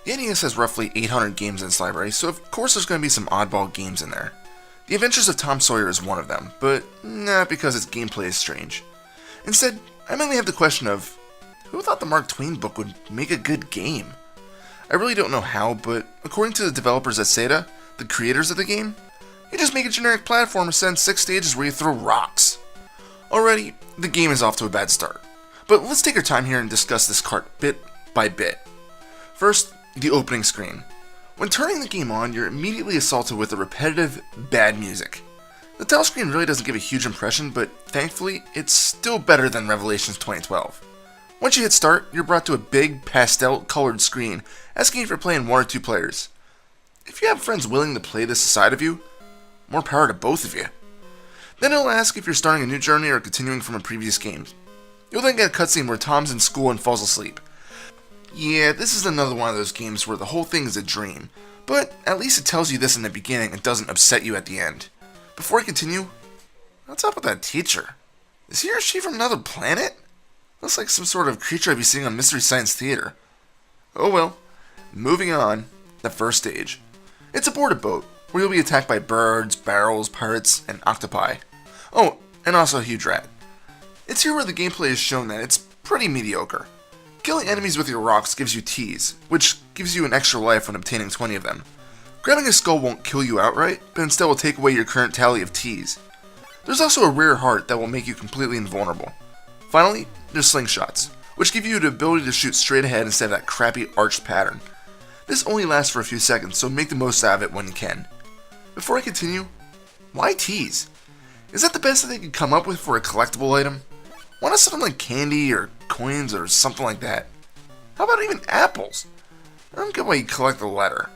The NES has roughly 800 games in its library, so of course there's going to be some oddball games in there. The Adventures of Tom Sawyer is one of them, but not because its gameplay is strange. Instead, I mainly have the question of, who thought the Mark Twain book would make a good game? I really don't know how, but according to the developers at Sega, the creators of the game, you just make a generic platformer set in 6 stages where you throw rocks. Already, the game is off to a bad start. But let's take our time here and discuss this cart bit by bit. First, the opening screen. When turning the game on, you're immediately assaulted with the repetitive, bad music. The title screen really doesn't give a huge impression, but thankfully, it's still better than Revelations 2012. Once you hit start, you're brought to a big, pastel-colored screen, asking if you're playing 1 or 2 players. If you have friends willing to play this aside of you, more power to both of you. Then it'll ask if you're starting a new journey or continuing from a previous game. You'll then get a cutscene where Tom's in school and falls asleep. Yeah, this is another one of those games where the whole thing is a dream, but at least it tells you this in the beginning and doesn't upset you at the end. Before I continue, what's up with that teacher? Is he or she from another planet? Looks like some sort of creature I'd be seeing on Mystery Science Theater. Oh well. Moving on, the first stage. It's aboard a boat, where you'll be attacked by birds, barrels, pirates, and octopi. Oh, and also a huge rat. It's here where the gameplay is shown that it's pretty mediocre. Killing enemies with your rocks gives you teas, which gives you an extra life when obtaining 20 of them. Grabbing a skull won't kill you outright, but instead will take away your current tally of teas. There's also a rare heart that will make you completely invulnerable. Finally, there's slingshots, which give you the ability to shoot straight ahead instead of that crappy arched pattern. This only lasts for a few seconds, so make the most out of it when you can. Before I continue, why teas? Is that the best that they could come up with for a collectible item? Why not something like candy or coins or something like that? How about even apples? I don't get why you collect the letter.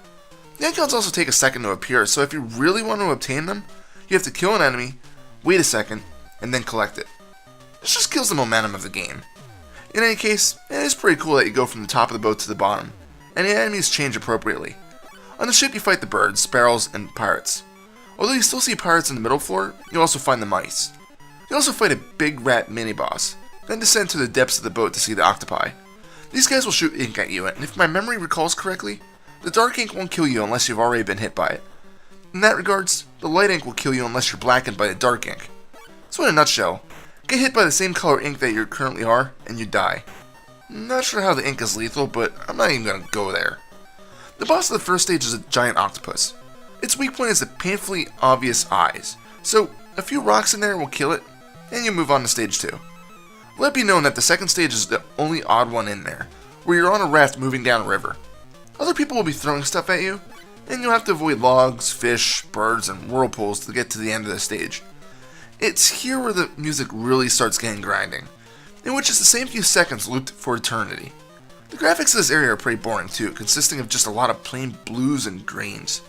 The icons also take a second to appear, so if you really want to obtain them, you have to kill an enemy, wait a second, and then collect it. This just kills the momentum of the game. In any case, it is pretty cool that you go from the top of the boat to the bottom, and the enemies change appropriately. On the ship you fight the birds, sparrows, and pirates. Although you still see pirates in the middle floor, you also find the mice. You also fight a big rat mini-boss, then descend to the depths of the boat to see the octopi. These guys will shoot ink at you, and if my memory recalls correctly, the dark ink won't kill you unless you've already been hit by it. In that regards, the light ink will kill you unless you're blackened by the dark ink. So in a nutshell, get hit by the same color ink that you currently are, and you die. Not sure how the ink is lethal, but I'm not even going to go there. The boss of the first stage is a giant octopus. Its weak point is the painfully obvious eyes, so a few rocks in there will kill it, and you move on to stage 2. Let it be known that the second stage is the only odd one in there, where you're on a raft moving down a river. Other people will be throwing stuff at you, and you'll have to avoid logs, fish, birds, and whirlpools to get to the end of the stage. It's here where the music really starts getting grinding, in which it's the same few seconds looped for eternity. The graphics of this area are pretty boring too, consisting of just a lot of plain blues and greens.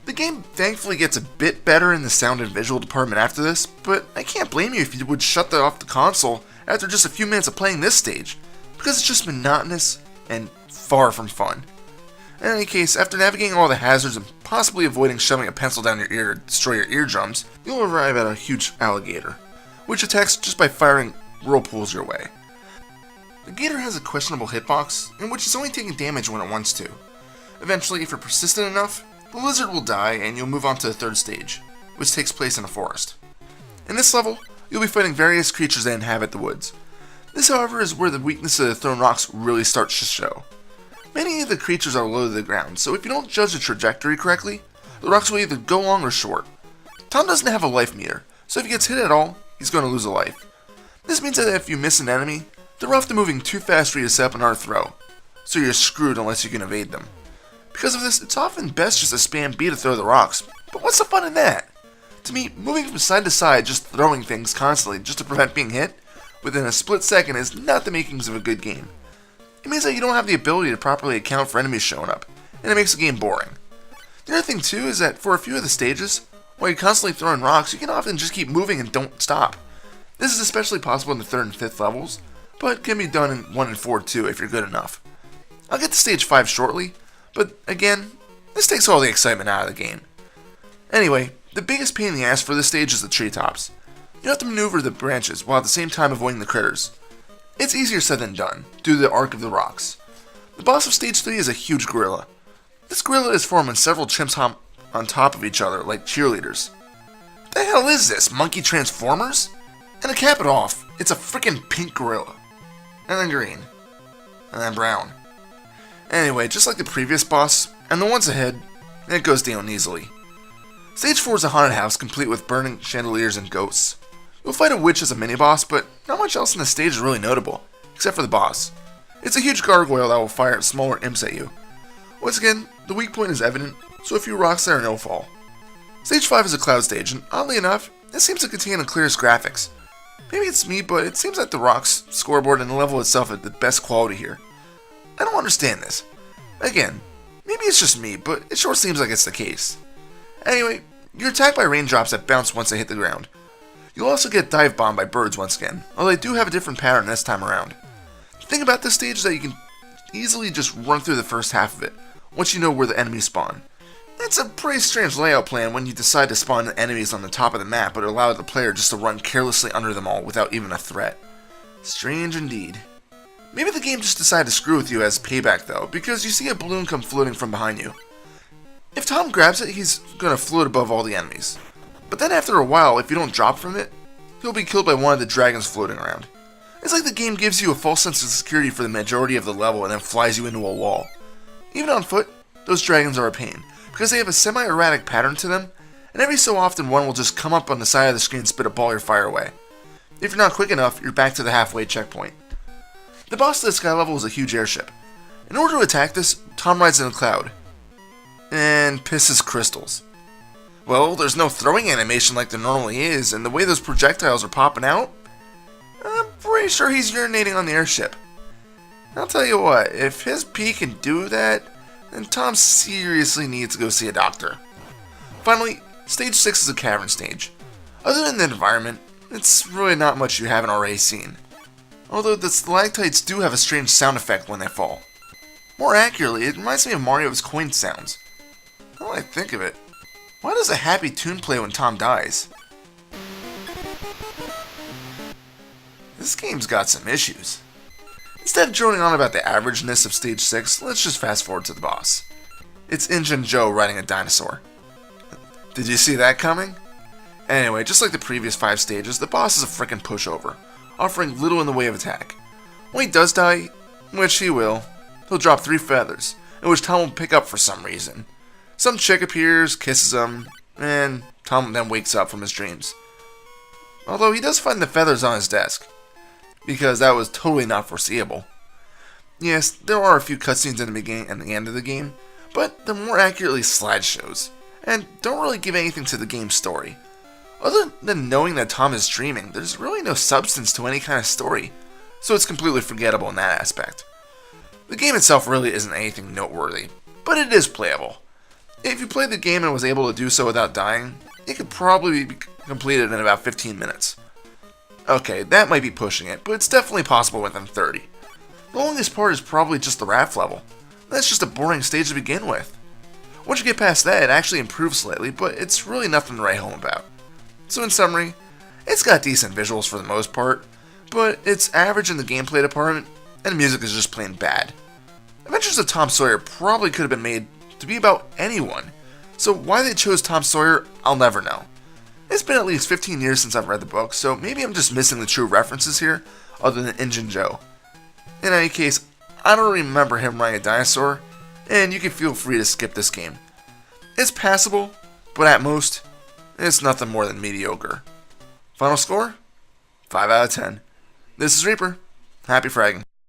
The game thankfully gets a bit better in the sound and visual department after this, but I can't blame you if you would shut off the console after just a few minutes of playing this stage, because it's just monotonous and far from fun. In any case, after navigating all the hazards and possibly avoiding shoving a pencil down your ear to destroy your eardrums, you'll arrive at a huge alligator, which attacks just by firing whirlpools your way. The gator has a questionable hitbox, in which it's only taking damage when it wants to. Eventually, if you're persistent enough, the lizard will die and you'll move on to the third stage, which takes place in a forest. In this level, you'll be fighting various creatures that inhabit the woods. This, however, is where the weakness of the thrown rocks really starts to show. Many of the creatures are low to the ground, so if you don't judge the trajectory correctly, the rocks will either go long or short. Tom doesn't have a life meter, so if he gets hit at all, he's going to lose a life. This means that if you miss an enemy, they're often moving too fast for you to set up another throw, so you're screwed unless you can evade them. Because of this, it's often best just to spam B to throw the rocks, but what's the fun in that? To me, moving from side to side, just throwing things constantly just to prevent being hit, within a split second is not the makings of a good game. It means that you don't have the ability to properly account for enemies showing up, and it makes the game boring. The other thing too is that for a few of the stages, while you're constantly throwing rocks, you can often just keep moving and don't stop. This is especially possible in the 3rd and 5th levels, but can be done in 1 and 4 too if you're good enough. I'll get to stage 5 shortly, but again, this takes all the excitement out of the game. Anyway, the biggest pain in the ass for this stage is the treetops. You have to maneuver the branches while at the same time avoiding the critters. It's easier said than done, due to the arc of the rocks. The boss of Stage 3 is a huge gorilla. This gorilla is formed when several chimps hop on top of each other like cheerleaders. What the hell is this, monkey transformers? And to cap it off, it's a freaking pink gorilla. And then green. And then brown. Anyway, just like the previous boss, and the ones ahead, it goes down easily. Stage 4 is a haunted house complete with burning chandeliers and ghosts. You'll fight a witch as a mini-boss, but not much else in the stage is really notable, except for the boss. It's a huge gargoyle that will fire smaller imps at you. Once again, the weak point is evident, so a few rocks there and it'll fall. Stage 5 is a cloud stage, and oddly enough, it seems to contain the clearest graphics. Maybe it's me, but it seems like the rocks, scoreboard, and the level itself are the best quality here. I don't understand this. Again, maybe it's just me, but it sure seems like it's the case. Anyway, you're attacked by raindrops that bounce once they hit the ground. You'll also get dive bombed by birds once again, although they do have a different pattern this time around. The thing about this stage is that you can easily just run through the first half of it, once you know where the enemies spawn. It's a pretty strange layout plan when you decide to spawn enemies on the top of the map, but allow the player just to run carelessly under them all without even a threat. Strange indeed. Maybe the game just decided to screw with you as payback though, because you see a balloon come floating from behind you. If Tom grabs it, he's gonna float above all the enemies. But then after a while, if you don't drop from it, he'll be killed by one of the dragons floating around. It's like the game gives you a false sense of security for the majority of the level and then flies you into a wall. Even on foot, those dragons are a pain, because they have a semi-erratic pattern to them, and every so often one will just come up on the side of the screen and spit a ball or fire away. If you're not quick enough, you're back to the halfway checkpoint. The boss of this sky level is a huge airship. In order to attack this, Tom rides in a cloud. And pisses crystals. Well, there's no throwing animation like there normally is, and the way those projectiles are popping out, I'm pretty sure he's urinating on the airship. I'll tell you what, if his pee can do that, then Tom seriously needs to go see a doctor. Finally, Stage 6 is a cavern stage. Other than the environment, it's really not much you haven't already seen. Although the stalactites do have a strange sound effect when they fall. More accurately, it reminds me of Mario's coin sounds. Now that I think of it, why does a happy tune play when Tom dies? This game's got some issues. Instead of droning on about the averageness of Stage 6, let's just fast forward to the boss. It's Injun Joe riding a dinosaur. Did you see that coming? Anyway, just like the previous 5 stages, the boss is a frickin' pushover, offering little in the way of attack. When he does die, which he will, he'll drop 3 feathers, in which Tom will pick up for some reason. Some chick appears, kisses him, and Tom then wakes up from his dreams. Although he does find the feathers on his desk, because that was totally not foreseeable. Yes, there are a few cutscenes in the beginning and the end of the game, but they're more accurately slideshows, and don't really give anything to the game's story. Other than knowing that Tom is dreaming, there's really no substance to any kind of story, so it's completely forgettable in that aspect. The game itself really isn't anything noteworthy, but it is playable. If you played the game and was able to do so without dying, it could probably be completed in about 15 minutes. Okay, that might be pushing it, but it's definitely possible within 30. The longest part is probably just the raft level. That's just a boring stage to begin with. Once you get past that, it actually improves slightly, but it's really nothing to write home about. So in summary, it's got decent visuals for the most part, but it's average in the gameplay department, and the music is just plain bad. Adventures of Tom Sawyer probably could have been made to be about anyone, so why they chose Tom Sawyer, I'll never know. It's been at least 15 years since I've read the book, so maybe I'm just missing the true references here, other than Injun Joe. In any case, I don't remember him riding a dinosaur, and you can feel free to skip this game. It's passable, but at most, it's nothing more than mediocre. Final score? 5 out of 10. This is Reaper. Happy fragging.